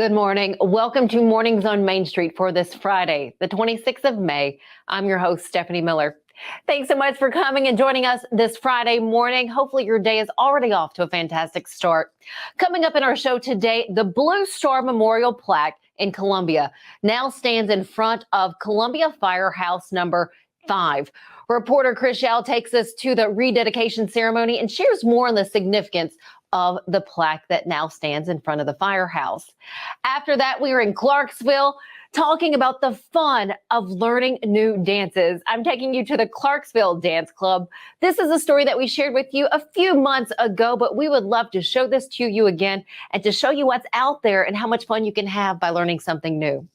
Good morning. Welcome to Mornings on Main Street for this Friday, the 26th of May. I'm your host, Stefanie Miller. Thanks so much for coming and joining us this Friday morning. Hopefully your day is already off to a fantastic start. Coming up in our show today, the Blue Star Memorial plaque in Columbia now stands in front of Columbia Firehouse number 5. Reporter Chris Yao takes us to the rededication ceremony and shares more on the significance of the plaque that now stands in front of the firehouse. After that, we are in Clarksville talking about the fun of learning new dances. I'm taking you to the Clarksville Dance Club. This is a story that we shared with you a few months ago, but we would love to show this to you again and to show you what's out there and how much fun you can have by learning something new.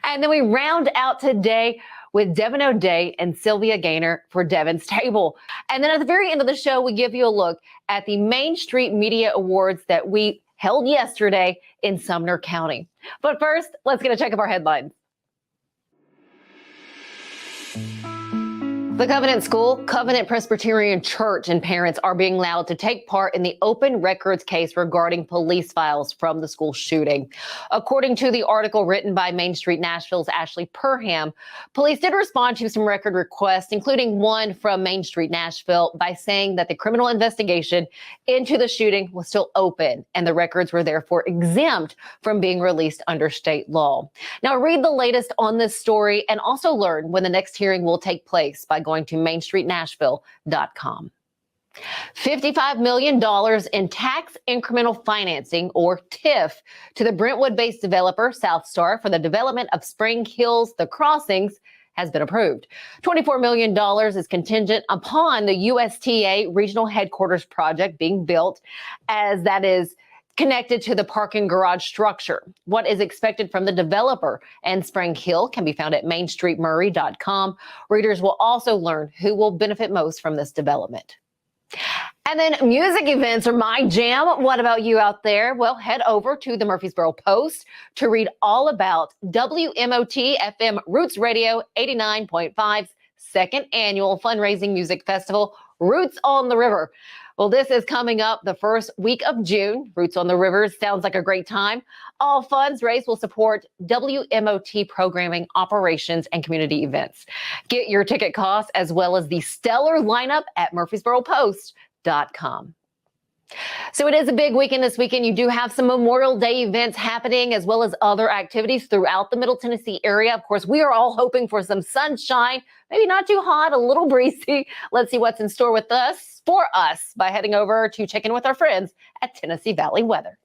And then we round out today with Devon and Sylvia Ganier for Devon's Table. And then at the very end of the show, we give you a look at the Main Street Media Awards that we held yesterday in Sumner County. But first, let's get a check of our headlines. The Covenant School, Covenant Presbyterian Church, and parents are being allowed to take part in the open records case regarding police files from the school shooting. According to the article written by Main Street Nashville's Ashley Perham, police did respond to some record requests, including one from Main Street Nashville, by saying that the criminal investigation into the shooting was still open and the records were therefore exempt from being released under state law. Now, read the latest on this story and also learn when the next hearing will take place by going to mainstreetnashville.com. $55 million in tax incremental financing, or TIF, to the Brentwood-based developer South Star for the development of Spring Hills The Crossings has been approved. $24 million is contingent upon the USTA regional headquarters project being built, as that is connected to the parking garage structure. What is expected from the developer and Spring Hill can be found at mainstreetmurray.com. Readers will also learn who will benefit most from this development. And then music events are my jam. What about you out there? Well, head over to the Murfreesboro Post to read all about WMOT FM Roots Radio 89.5's second annual fundraising music festival, Roots on the River. Well, this is coming up the first week of June. Roots on the River sounds like a great time. All funds raised will support WMOT programming, operations, and community events. Get your ticket costs as well as the stellar lineup at murfreesboropost.com. So it is a big weekend this weekend. You do have some Memorial Day events happening as well as other activities throughout the Middle Tennessee area. Of course, we are all hoping for some sunshine, maybe not too hot, a little breezy. Let's see what's in store with us for us by heading over to check in with our friends at Tennessee Valley Weather.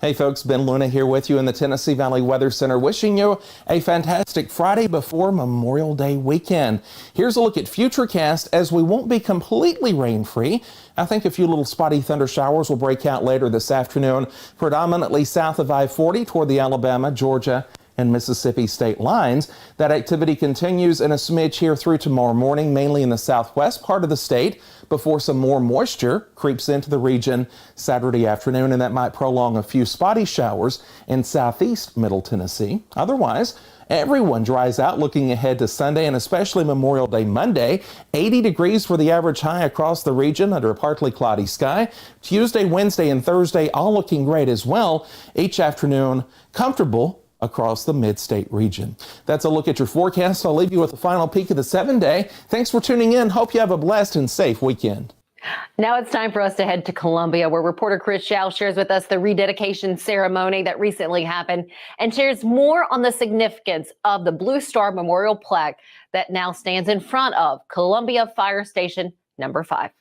Hey folks, Ben Luna here with you in the Tennessee Valley Weather Center, wishing you a fantastic Friday before Memorial Day weekend. Here's a look at Futurecast as we won't be completely rain-free. I think a few little spotty thunder showers will break out later this afternoon, predominantly south of I-40 toward the Alabama, Georgia, and Mississippi state lines. That activity continues in a smidge here through tomorrow morning, mainly in the southwest part of the state, before some more moisture creeps into the region Saturday afternoon, and that might prolong a few spotty showers in southeast Middle Tennessee. Otherwise, everyone dries out looking ahead to Sunday and especially Memorial Day Monday. 80 degrees for the average high across the region under a partly cloudy sky. Tuesday, Wednesday, and Thursday all looking great as well. Each afternoon comfortable across the mid-state region. That's a look at your forecast. I'll leave you with a final peek of the 7-day. Thanks for tuning in. Hope you have a blessed and safe weekend. Now it's time for us to head to Columbia, where reporter Chris Yao shares with us the rededication ceremony that recently happened and shares more on the significance of the Blue Star Memorial plaque that now stands in front of Columbia Fire Station number 5.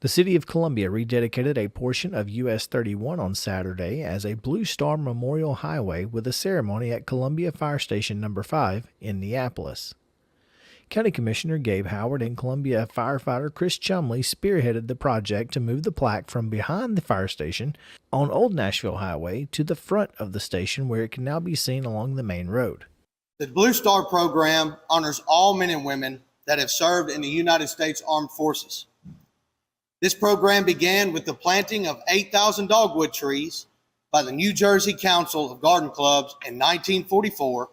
The city of Columbia rededicated a portion of US 31 on Saturday as a Blue Star Memorial Highway with a ceremony at Columbia Fire Station number 5 in Neapolis. County Commissioner Gabe Howard and Columbia firefighter Chris Chumley spearheaded the project to move the plaque from behind the fire station on Old Nashville Highway to the front of the station, where it can now be seen along the main road. The Blue Star program honors all men and women that have served in the United States Armed Forces. This program began with the planting of 8,000 dogwood trees by the New Jersey Council of Garden Clubs in 1944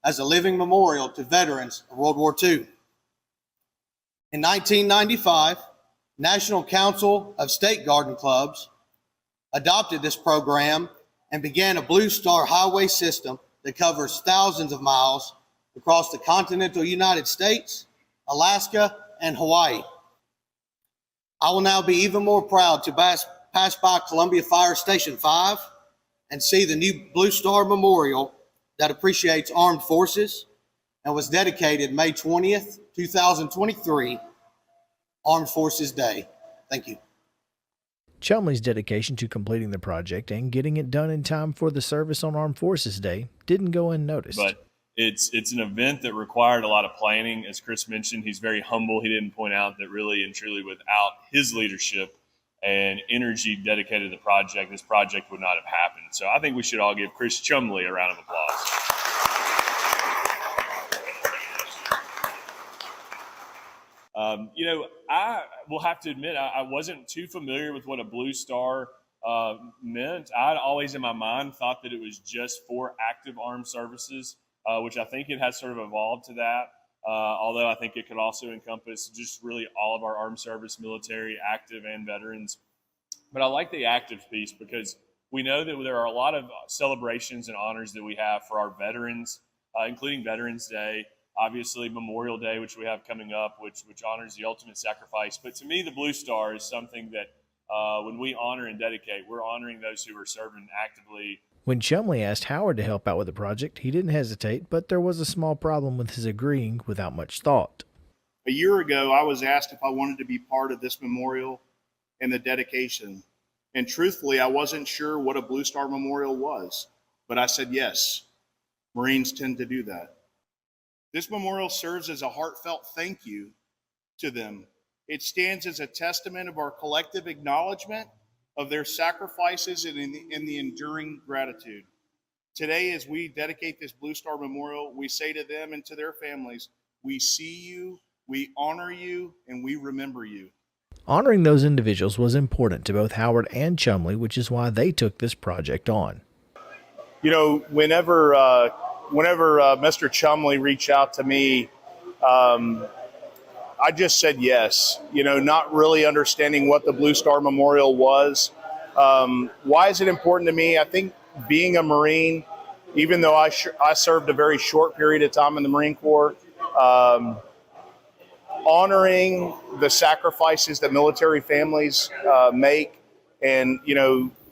as a living memorial to veterans of World War II. In 1995, National Council of State Garden Clubs adopted this program and began a Blue Star highway system that covers thousands of miles across the continental United States, Alaska, and Hawaii. I will now be even more proud to pass by Columbia Fire Station 5 and see the new Blue Star Memorial that appreciates armed forces and was dedicated May 20th, 2023, Armed Forces Day. Thank you. Chumley's dedication to completing the project and getting it done in time for the service on Armed Forces Day didn't go unnoticed. But it's an event that required a lot of planning. As Chris mentioned, he's very humble. He didn't point out that really and truly without his leadership and energy dedicated to the project, this project would not have happened. So I think we should all give Chris Chumley a round of applause. I will have to admit, I wasn't too familiar with what a Blue Star meant. I'd always in my mind thought that it was just for active armed services, which I think it has sort of evolved to that. Although I think it could also encompass just really all of our armed service, military, active, and veterans. But I like the active piece because we know that there are a lot of celebrations and honors that we have for our veterans, including Veterans Day, obviously Memorial Day, which we have coming up, which honors the ultimate sacrifice. But to me, the Blue Star is something that when we honor and dedicate, we're honoring those who are serving actively. When Chumley asked Howard to help out with the project, he didn't hesitate, but there was a small problem with his agreeing without much thought. A year ago, I was asked if I wanted to be part of this memorial and the dedication. And truthfully, I wasn't sure what a Blue Star Memorial was, but I said yes. Marines tend to do that. This memorial serves as a heartfelt thank you to them. It stands as a testament of our collective acknowledgement of their sacrifices and in the enduring gratitude. Today, as we dedicate this Blue Star Memorial, we say to them and to their families, we see you, we honor you, and we remember you. Honoring those individuals was important to both Howard and Chumley, which is why they took this project on. You know, whenever Mr. Chumley reached out to me, I just said yes, not really understanding what the Blue Star Memorial was. Why is it important to me? I think being a Marine, even though I served a very short period of time in the Marine Corps, honoring the sacrifices that military families make, and,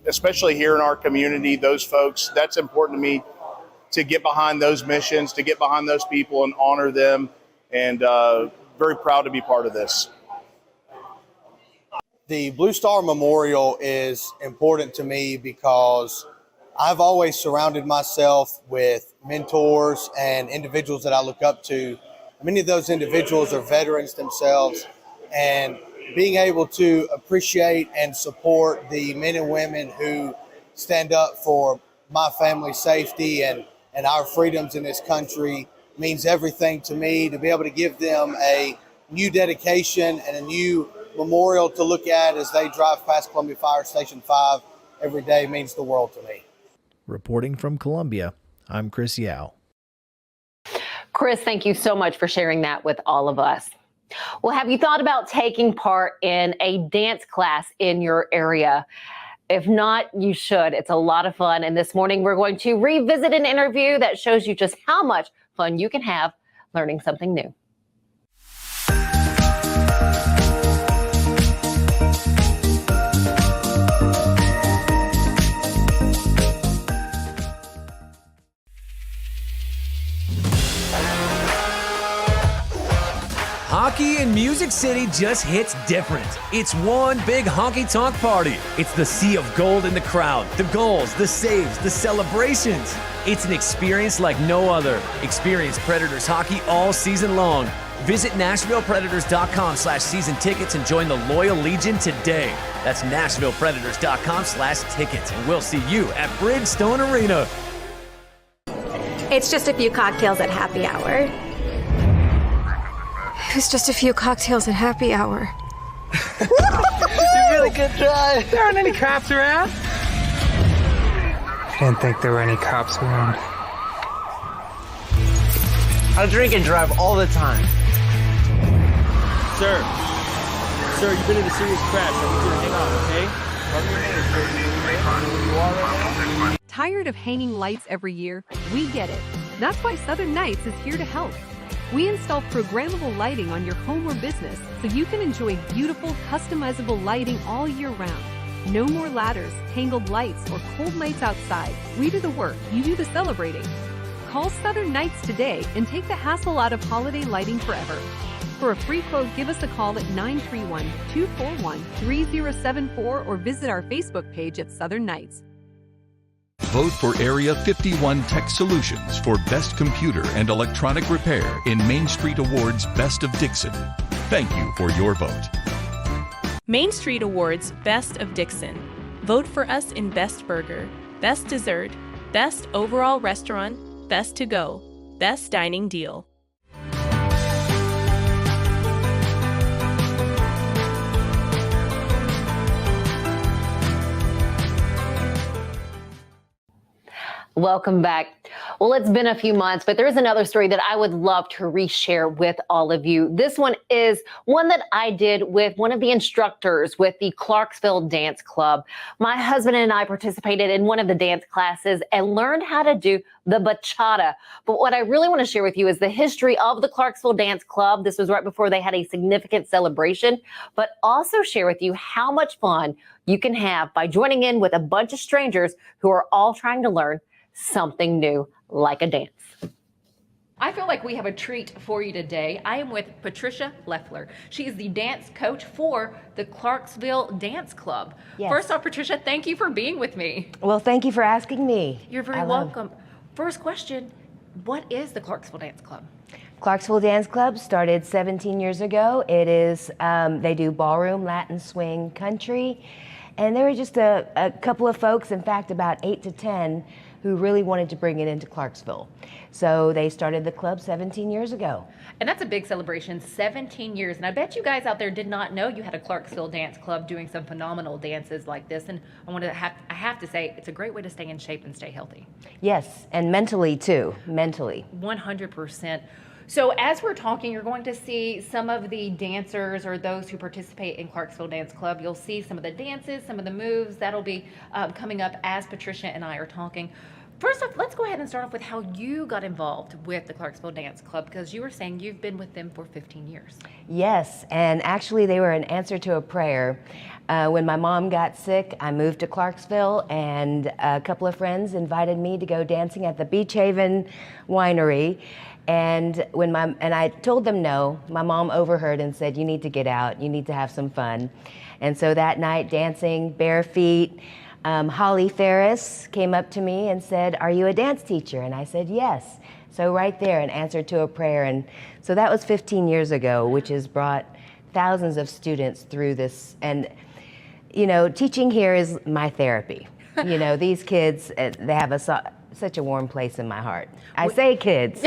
especially here in our community, those folks, that's important to me to get behind those missions, to get behind those people and honor them, and very proud to be part of this. The Blue Star Memorial is important to me because I've always surrounded myself with mentors and individuals that I look up to. Many of those individuals are veterans themselves, and being able to appreciate and support the men and women who stand up for my family's safety and our freedoms in this country means everything to me. To be able to give them a new dedication and a new memorial to look at as they drive past Columbia Fire Station 5 every day means the world to me. Reporting from Columbia, I'm Chris Yao. Chris, thank you so much for sharing that with all of us. Well, have you thought about taking part in a dance class in your area? If not, you should. It's a lot of fun. And this morning, we're going to revisit an interview that shows you just how much fun you can have learning something new. Hockey in Music City just hits different. It's one big honky-tonk party. It's the sea of gold in the crowd, the goals, the saves, the celebrations. It's an experience like no other. Experience Predators hockey all season long. Visit NashvillePredators.com/season tickets and join the Loyal Legion today. That's NashvillePredators.com/tickets, and we'll see you at Bridgestone Arena. It's just a few cocktails at happy hour. It was just a few cocktails at happy hour. You really good try. There aren't any cops around. I didn't think there were any cops around. I drink and drive all the time. Sir, you've been in a serious crash. I need you to hang on, okay? Cover your hands, sir. Where you are right now? Tired of hanging lights every year? We get it. That's why Southern Nights is here to help. We install programmable lighting on your home or business so you can enjoy beautiful, customizable lighting all year round. No more ladders, tangled lights, or cold nights outside. We do the work, you do the celebrating. Call Southern Nights today and take the hassle out of holiday lighting forever. For a free quote, give us a call at 931-241-3074 or visit our Facebook page at Southern Nights. Vote for Area 51 Tech Solutions for Best Computer and Electronic Repair in Main Street Awards Best of Dixon. Thank you for your vote. Main Street Awards Best of Dixon. Vote for us in Best Burger, Best Dessert, Best Overall Restaurant, Best to Go, Best Dining Deal. Welcome back. Well, it's been a few months, but there's another story that I would love to reshare with all of you. This one is one that I did with one of the instructors with the Clarksville Dance Club. My husband and I participated in one of the dance classes and learned how to do the bachata. But what I really want to share with you is the history of the Clarksville Dance Club. This was right before they had a significant celebration, but also share with you how much fun you can have by joining in with a bunch of strangers who are all trying to learn something new, like a dance. I feel like we have a treat for you today. I am with Patricia Lefler. She is the dance coach for the Clarksville Dance Club. Yes. First off, Patricia, thank you for being with me. Well, thank you for asking me. You're very welcome. First question, what is the Clarksville Dance Club? Clarksville Dance Club started 17 years ago. It is, they do ballroom, Latin swing, country, and there were just a couple of folks, in fact, about 8 to 10, who really wanted to bring it into Clarksville. So they started the club 17 years ago. And that's a big celebration, 17 years. And I bet you guys out there did not know you had a Clarksville Dance Club doing some phenomenal dances like this. And I have to say, it's a great way to stay in shape and stay healthy. Yes, and mentally too, mentally. 100%. So as we're talking, you're going to see some of the dancers or those who participate in Clarksville Dance Club. You'll see some of the dances, some of the moves. That'll be coming up as Patricia and I are talking. First off, let's go ahead and start off with how you got involved with the Clarksville Dance Club, because you were saying you've been with them for 15 years. Yes, and actually they were an answer to a prayer. When my mom got sick, I moved to Clarksville, and a couple of friends invited me to go dancing at the Beach Haven Winery. And I told them no. My mom overheard and said, "You need to get out. You need to have some fun." And so that night, dancing bare feet, Holly Ferris came up to me and said, "Are you a dance teacher?" And I said, "Yes." So right there, an answer to a prayer. And so that was 15 years ago, which has brought thousands of students through this. And, you know, teaching here is my therapy. You know, these kids, they have such a warm place in my heart. I say kids.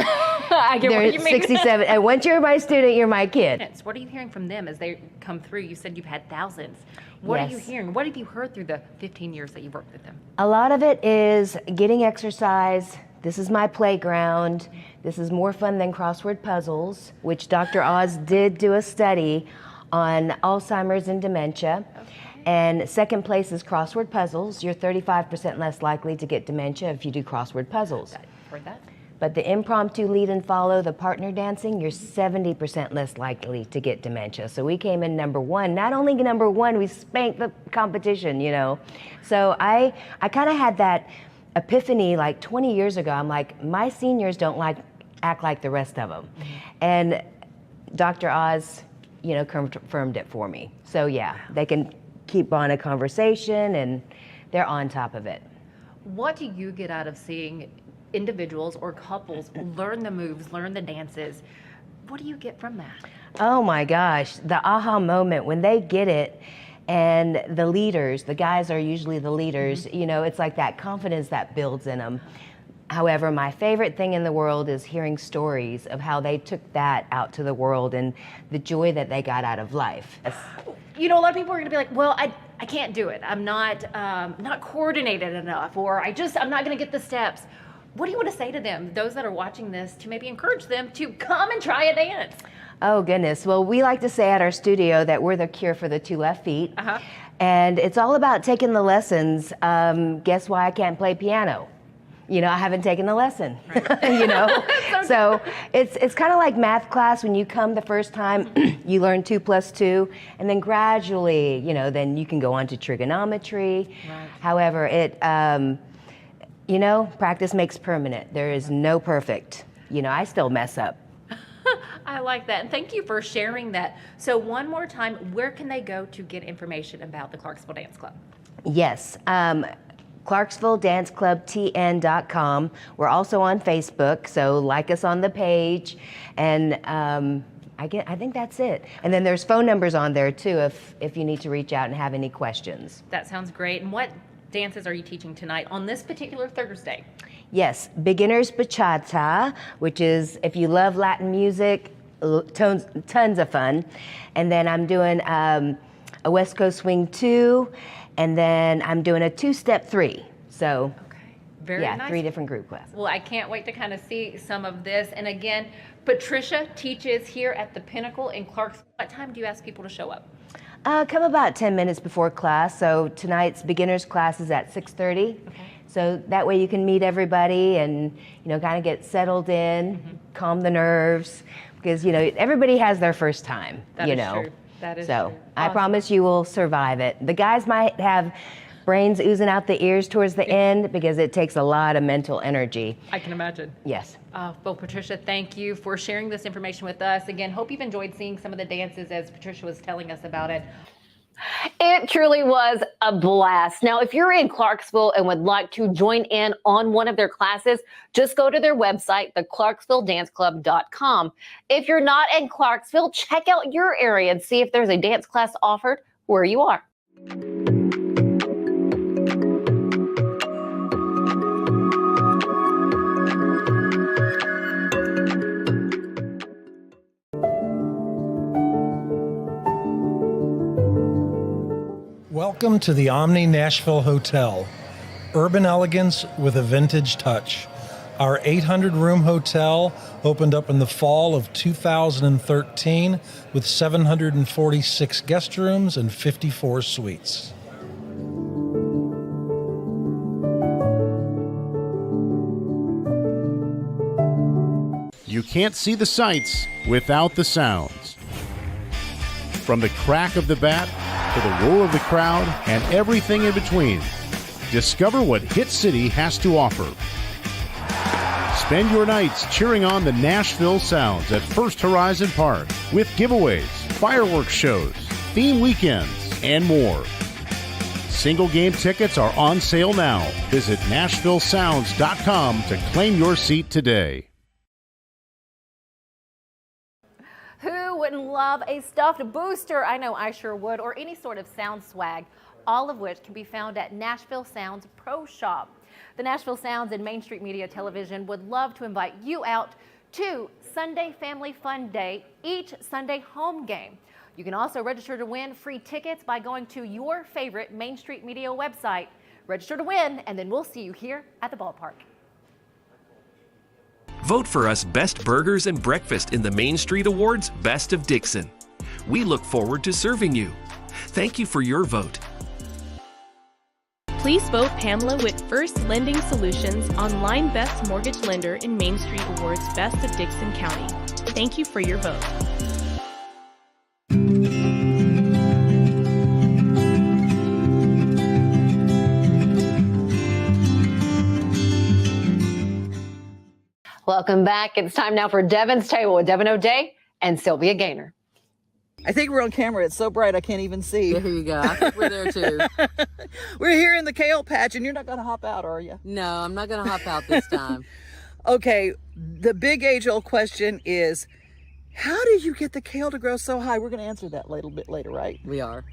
I get what you mean. 67, and once you're my student, you're my kid. What are you hearing from them as they come through? You said you've had thousands. What are you hearing? What have you heard through the 15 years that you've worked with them? A lot of it is getting exercise. This is my playground. This is more fun than crossword puzzles, which Dr. Oz did do a study on Alzheimer's and dementia. And second place is crossword puzzles. You're 35% less likely to get dementia if you do crossword puzzles. Heard that. But the impromptu lead and follow, the partner dancing, you're 70% less likely to get dementia. So we came in number one. Not only number one, we spanked the competition, you know. So I kind of had that epiphany like 20 years ago. I'm like, my seniors don't act like the rest of them. And Dr. Oz, you know, confirmed it for me. So yeah, they can keep on a conversation and they're on top of it. What do you get out of seeing individuals or couples learn the moves, learn the dances? What do you get from that? Oh my gosh, the aha moment when they get it. And the leaders, the guys are usually the leaders, you know, it's like that confidence that builds in them. However, my favorite thing in the world is hearing stories of how they took that out to the world and the joy that they got out of life. You know, a lot of people are going to be like, well, I can't do it. I'm not coordinated enough, or I'm not going to get the steps. what do you want to say to them, those that are watching this, to maybe encourage them to come and try a dance? Oh, goodness. Well, we like to say at our studio that we're the cure for the 2 left feet. And it's all about taking the lessons. Guess why I can't play piano? You know, I haven't taken the lesson, you know? So it's kind of like math class. When you come the first time, you learn 2 + 2, and then gradually, you know, then you can go on to trigonometry. However, you know, practice makes permanent. There is no perfect. You know, I still mess up. I like that. And thank you for sharing that. So one more time, where can they go to get information about the Clarksville Dance Club? Yes. ClarksvilleDanceClubTN.com. We're also on Facebook, so like us on the page. And I think that's it. And then there's phone numbers on there too if you need to reach out and have any questions. That sounds great. And what dances are you teaching tonight on this particular Thursday? Yes, beginner's bachata, which is, if you love Latin music, tons of fun. And then I'm doing a West Coast Swing 2, and then I'm doing a 2-step 3. So, Very yeah, nice. 3 different group classes. Well, I can't wait to kind of see some of this. And again, Patricia teaches here at the Pinnacle in Clarksville. What time do you ask people to show up? Come about 10 minutes before class. So tonight's beginner's class is at 6:30. So that way you can meet everybody and, you know, kind of get settled in, calm the nerves, because, you know, everybody has their first time, That you is know. true. That is so true. I promise you will survive it. The guys might have brains oozing out the ears towards the end because it takes a lot of mental energy. I can imagine. Yes. Well, Patricia, thank you for sharing this information with us. Again, hope you've enjoyed seeing some of the dances as Patricia was telling us about it. It truly was a blast. Now, if you're in Clarksville and would like to join in on one of their classes, just go to their website, theclarksvilledanceclub.com. If you're not in Clarksville, check out your area and see if there's a dance class offered where you are. Welcome to the Omni Nashville Hotel. Urban elegance with a vintage touch. Our 800-room hotel opened up in the fall of 2013 with 746 guest rooms and 54 suites. You can't see the sights without the sounds. From the crack of the bat to the roar of the crowd and everything in between, discover what Hit City has to offer. Spend your nights cheering on the Nashville Sounds at First Horizon Park with giveaways, fireworks shows, theme weekends, and more. Single game tickets are on sale now. Visit NashvilleSounds.com to claim your seat today. Who wouldn't love a stuffed booster? I know I sure would, or any sort of sound swag, all of which can be found at Nashville Sounds Pro Shop. The Nashville Sounds and Main Street Media Television would love to invite you out to Sunday Family Fun Day, each Sunday home game. You can also register to win free tickets by going to your favorite Main Street Media website. Register to win, and then we'll see you here at the ballpark. Vote for us Best Burgers and Breakfast in the Main Street Awards Best of Dixon. We look forward to serving you. Thank you for your vote. Please vote Pamela with First Lending Solutions, online best mortgage lender in Main Street Awards Best of Dixon County. Thank you for your vote. Welcome back. It's time now for Devon's Table with Devon O'Day and Sylvia Ganier. I think we're on camera. It's so bright I can't even see. There you go. I think we're there too. We're here in the kale patch, and you're not going to hop out, are you? No, I'm not going to hop out this time. Okay, the big age-old question is, how do you get the kale to grow so high? We're going to answer that a little bit later, right? We are.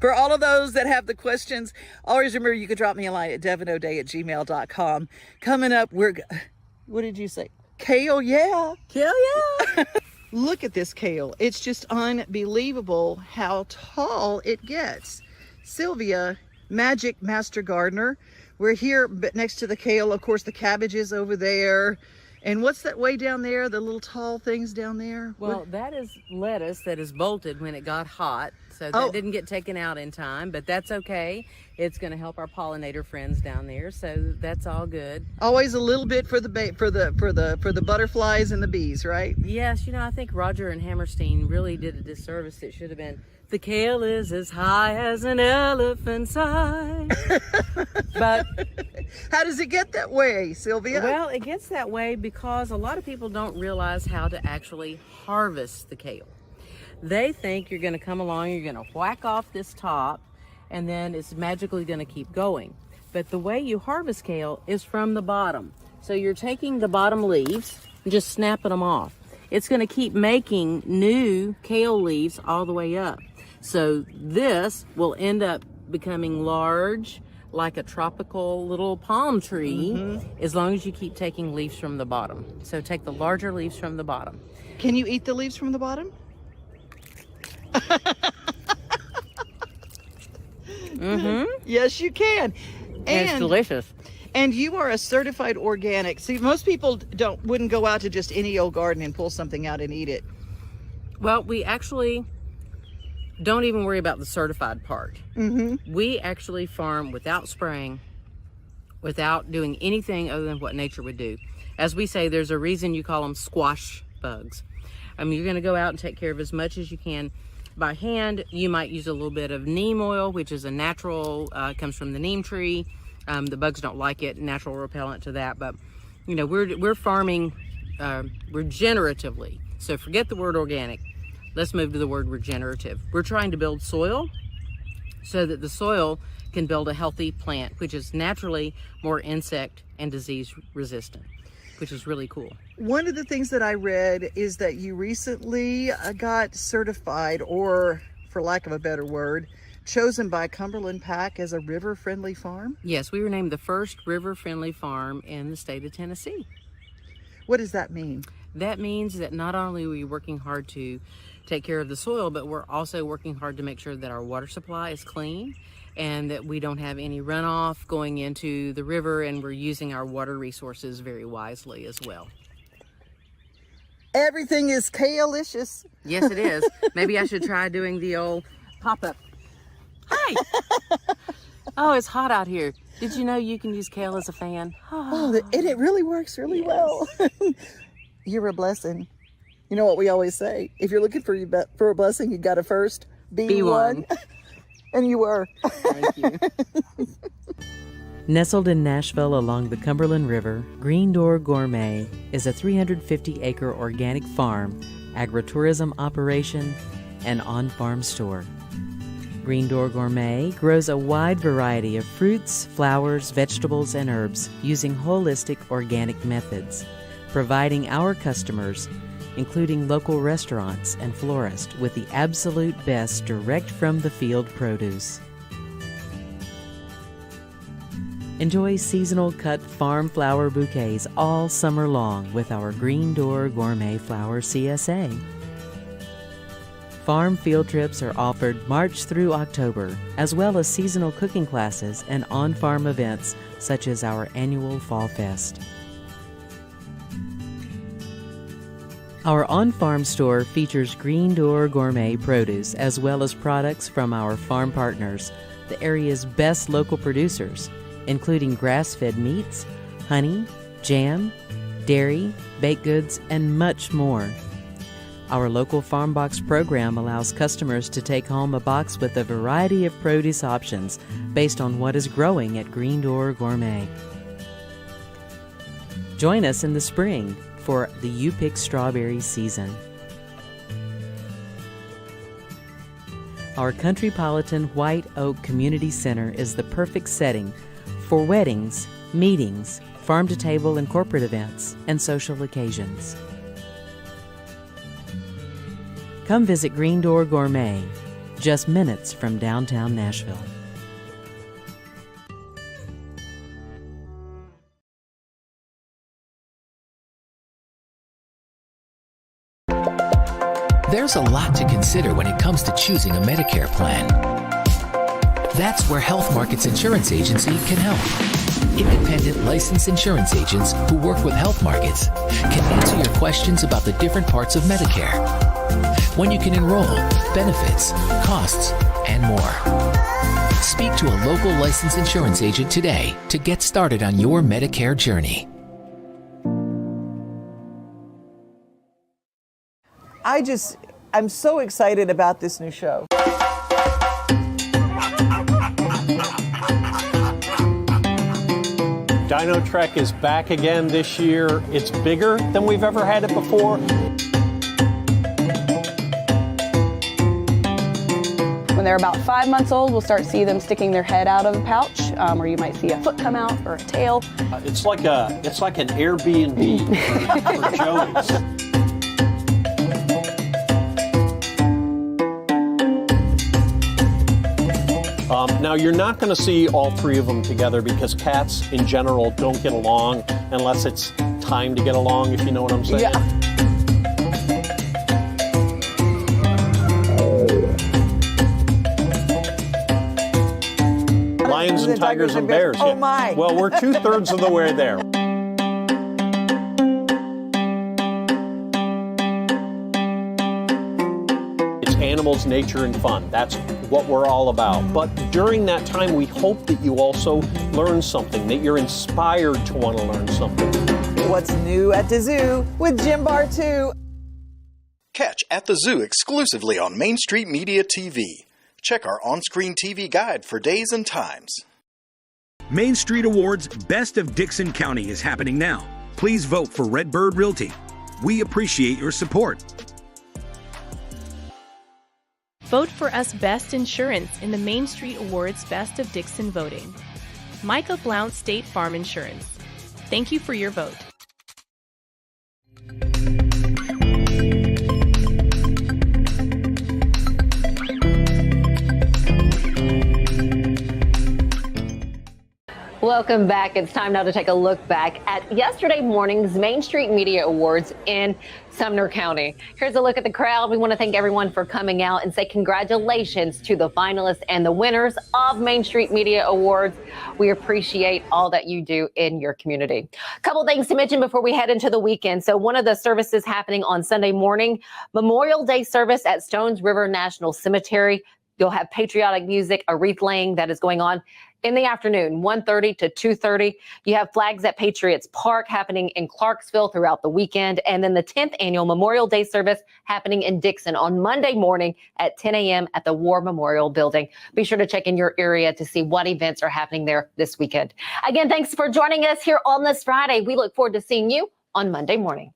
For all of those that have the questions, always remember you can drop me a line at devonoday@gmail.com. Coming up, what did you say? Kale, yeah. Kale, yeah. Look at this kale. It's just unbelievable how tall it gets. Sylvia, Magic Master Gardener. We're here next to the kale. Of course, the cabbage is over there. And what's that way down there, the little tall things down there? Well, that is lettuce that is bolted when it got hot. So that didn't get taken out in time, but that's okay. It's going to help our pollinator friends down there, so that's all good. Always a little bit for the butterflies and the bees, right? Yes, you know, I think Roger and Hammerstein really did a disservice. It should have been, the kale is as high as an elephant's eye. But how does it get that way, Sylvia? Well, it gets that way because a lot of people don't realize how to actually harvest the kale. They think you're going to come along, you're going to whack off this top, and then it's magically going to keep going. But the way you harvest kale is from the bottom. So you're taking the bottom leaves and just snapping them off. It's going to keep making new kale leaves all the way up. So this will end up becoming large, like a tropical little palm tree, as long as you keep taking leaves from the bottom. So take the larger leaves from the bottom. Can you eat the leaves from the bottom? Yes, you can. And it's delicious. And you are a certified organic. See, most people wouldn't go out to just any old garden and pull something out and eat it. Well, we actually don't even worry about the certified part. We actually farm without spraying, without doing anything other than what nature would do. As we say, there's a reason you call them squash bugs. I mean, you're going to go out and take care of as much as you can by hand. You might use a little bit of neem oil, which is a natural, comes from the neem tree. The bugs don't like it, natural repellent to that. But, you know, we're farming regeneratively. So forget the word organic. Let's move to the word regenerative. We're trying to build soil so that the soil can build a healthy plant, which is naturally more insect and disease resistant, which is really cool. One of the things that I read is that you recently got certified, or for lack of a better word, chosen by Cumberland Pack as a river-friendly farm? Yes, we were named the first river-friendly farm in the state of Tennessee. What does that mean? That means that not only are we working hard to take care of the soil, but we're also working hard to make sure that our water supply is clean and that we don't have any runoff going into the river, and we're using our water resources very wisely as well. Everything is kale-licious. Yes, it is. Maybe I should try doing the old pop-up. Hi! Oh, it's hot out here. Did you know you can use kale as a fan? Oh, and it really works really well. You're a blessing. You know what we always say? If you're looking for a blessing, you got to first be one. And you were. Thank you. Nestled in Nashville along the Cumberland River, Green Door Gourmet is a 350-acre organic farm, agritourism operation, and on-farm store. Green Door Gourmet grows a wide variety of fruits, flowers, vegetables, and herbs using holistic organic methods, providing our customers, including local restaurants and florists, with the absolute best direct from the field produce. Enjoy seasonal cut farm flower bouquets all summer long with our Green Door Gourmet Flower CSA. Farm field trips are offered March through October, as well as seasonal cooking classes and on-farm events such as our annual Fall Fest. Our on-farm store features Green Door Gourmet produce as well as products from our farm partners, the area's best local producers, including grass-fed meats, honey, jam, dairy, baked goods, and much more. Our local Farm Box program allows customers to take home a box with a variety of produce options based on what is growing at Green Door Gourmet. Join us in the spring for the You Pick Strawberry season. Our Countrypolitan White Oak Community Center is the perfect setting for weddings, meetings, farm-to-table and corporate events, and social occasions. Come visit Green Door Gourmet, just minutes from downtown Nashville. There's a lot to consider when it comes to choosing a Medicare plan. That's where Health Markets Insurance Agency can help. Independent licensed insurance agents who work with Health Markets can answer your questions about the different parts of Medicare, when you can enroll, benefits, costs, and more. Speak to a local licensed insurance agent today to get started on your Medicare journey. I'm so excited about this new show. Dino Trek is back again this year. It's bigger than we've ever had it before. When they're about 5 months old, we'll start to see them sticking their head out of the pouch, or you might see a foot come out or a tail. It's like an Airbnb for Joey's. Now, you're not going to see all three of them together because cats in general don't get along unless it's time to get along, if you know what I'm saying. Yeah. Lions and tigers and bears. Oh, yeah. my. Well, we're 2/3 of the way there. It's animals, nature, and fun. That's what we're all about. But during that time, we hope that you also learn something, that you're inspired to want to learn something. What's new at the zoo with Jim Bar 2. Catch At the Zoo exclusively on Main Street Media TV. Check our on-screen TV guide for days and times. Main Street Awards Best of Dixon County is happening now. Please vote for Redbird Realty. We appreciate your support. Vote for us Best Insurance in the Main Street Awards Best of Dixon voting. Micah Blount State Farm Insurance. Thank you for your vote. Welcome back. It's time now to take a look back at yesterday morning's Main Street Media Awards in Sumner County. Here's a look at the crowd. We want to thank everyone for coming out and say congratulations to the finalists and the winners of Main Street Media Awards. We appreciate all that you do in your community. A couple things to mention before we head into the weekend. So one of the services happening on Sunday morning, Memorial Day service at Stones River National Cemetery. You'll have patriotic music, a wreath laying that is going on in the afternoon, 1:30 to 2:30. You have Flags at Patriots Park happening in Clarksville throughout the weekend. And then the 10th annual Memorial Day service happening in Dixon on Monday morning at 10 a.m. at the War Memorial Building. Be sure to check in your area to see what events are happening there this weekend. Again, thanks for joining us here on this Friday. We look forward to seeing you on Monday morning.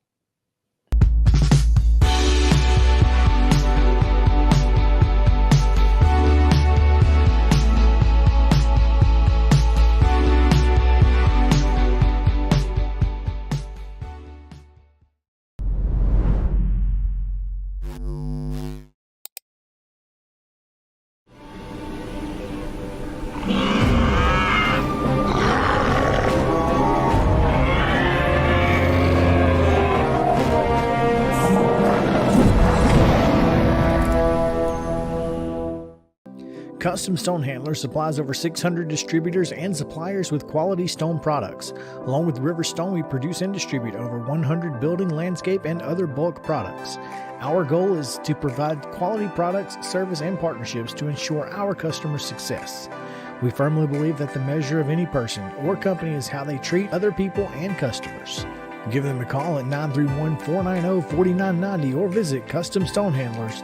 Custom Stone Handler supplies over 600 distributors and suppliers with quality stone products. Along with River Stone, we produce and distribute over 100 building, landscape, and other bulk products. Our goal is to provide quality products, service, and partnerships to ensure our customers' success. We firmly believe that the measure of any person or company is how they treat other people and customers. Give them a call at 931-490-4990 or visit CustomStonehandlers.com.